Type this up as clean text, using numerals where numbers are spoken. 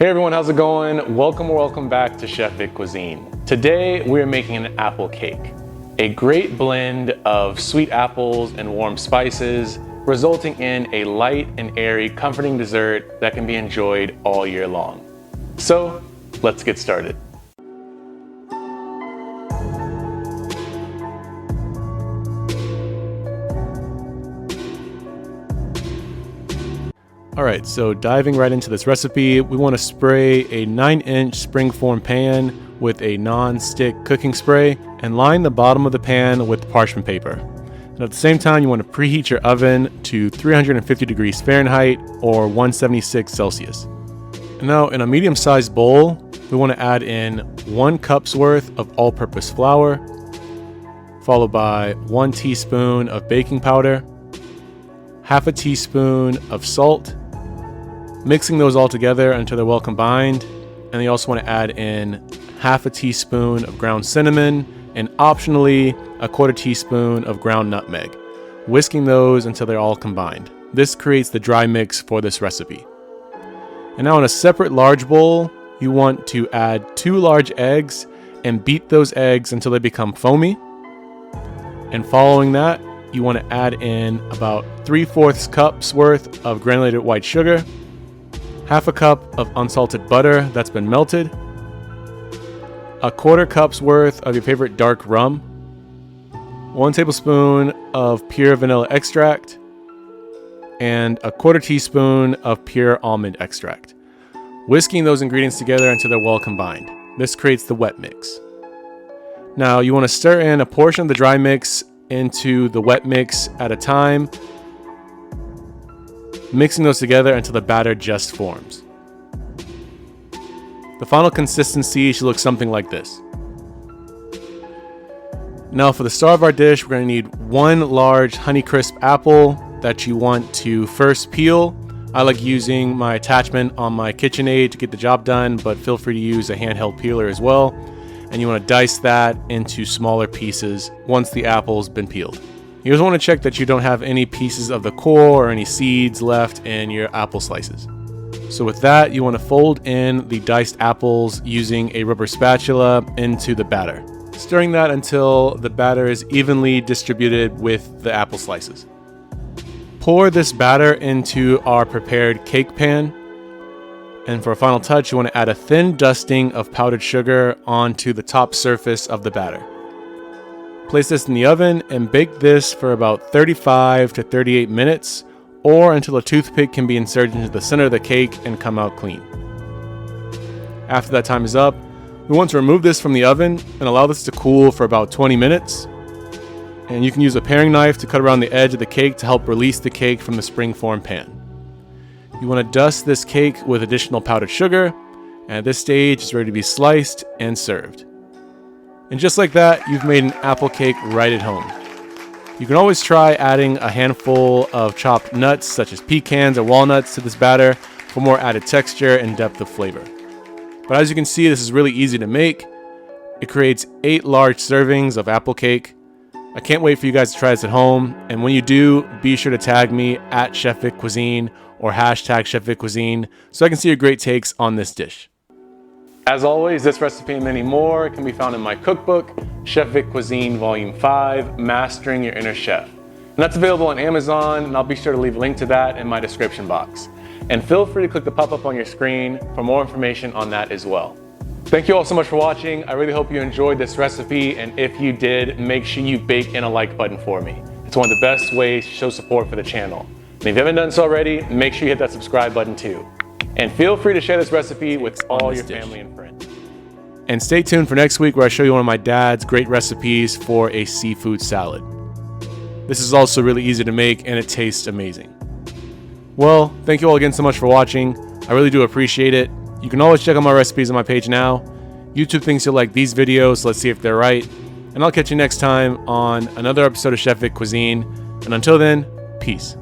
Hey everyone, how's it going? Welcome back to Chef Vic Cuisine. Today we're making an apple cake. A great blend of sweet apples and warm spices, resulting in a light and airy, comforting dessert that can be enjoyed all year long. So, let's get started. Alright, so diving right into this recipe, we want to spray a 9-inch springform pan with a non-stick cooking spray and line the bottom of the pan with parchment paper. And at the same time, you want to preheat your oven to 350 degrees Fahrenheit or 176 Celsius. And now in a medium-sized bowl, we want to add in 1 cup's worth of all-purpose flour, followed by 1 teaspoon of baking powder, half a teaspoon of salt, mixing those all together until they're well combined. And you also want to add in half a teaspoon of ground cinnamon and optionally a 1/4 teaspoon of ground nutmeg, whisking those until they're all combined. This creates the dry mix for this recipe. And now in a separate large bowl, you want to add 2 large eggs and beat those eggs until they become foamy. And following that, you want to add in about 3/4 cups worth of granulated white sugar, half a cup of unsalted butter that's been melted, a 1/4 cup's worth of your favorite dark rum, 1 tablespoon of pure vanilla extract, and a 1/4 teaspoon of pure almond extract. Whisking those ingredients together until they're well combined. This creates the wet mix. Now you want to stir in a portion of the dry mix into the wet mix at a time, mixing those together until the batter just forms. The final consistency should look something like this. Now for the star of our dish, we're going to need 1 large Honeycrisp apple that you want to first peel. I like using my attachment on my KitchenAid to get the job done, but feel free to use a handheld peeler as well. And you want to dice that into smaller pieces once the apple's been peeled. You just want to check that you don't have any pieces of the core or any seeds left in your apple slices. So with that, you want to fold in the diced apples using a rubber spatula into the batter, stirring that until the batter is evenly distributed with the apple slices. Pour this batter into our prepared cake pan. And for a final touch, you want to add a thin dusting of powdered sugar onto the top surface of the batter. Place this in the oven and bake this for about 35 to 38 minutes or until a toothpick can be inserted into the center of the cake and come out clean. After that time is up, we want to remove this from the oven and allow this to cool for about 20 minutes. And you can use a paring knife to cut around the edge of the cake to help release the cake from the springform pan. You want to dust this cake with additional powdered sugar, and at this stage it's ready to be sliced and served. And just like that, you've made an apple cake right at home. You can always try adding a handful of chopped nuts such as pecans or walnuts to this batter for more added texture and depth of flavor. But as you can see, this is really easy to make. It creates 8 large servings of apple cake. I can't wait for you guys to try this at home, and when you do, be sure to tag me at Chef Vic Cuisine or hashtag Chef Vic Cuisine so I can see your great takes on this dish. As always, this recipe and many more can be found in my cookbook, Chef Vic Cuisine Volume 5, Mastering Your Inner Chef. And that's available on Amazon, and I'll be sure to leave a link to that in my description box. And feel free to click the pop-up on your screen for more information on that as well. Thank you all so much for watching. I really hope you enjoyed this recipe, and if you did, make sure you bake in a like button for me. It's one of the best ways to show support for the channel. And if you haven't done so already, make sure you hit that subscribe button too. And feel free to share this recipe with all your family and friends. And stay tuned for next week where I show you one of my dad's great recipes for a seafood salad. This is also really easy to make and it tastes amazing. Well, thank you all again so much for watching. I really do appreciate it. You can always check out my recipes on my page now. YouTube thinks you'll like these videos, so let's see if they're right. And I'll catch you next time on another episode of Chef Vic Cuisine. And until then, peace.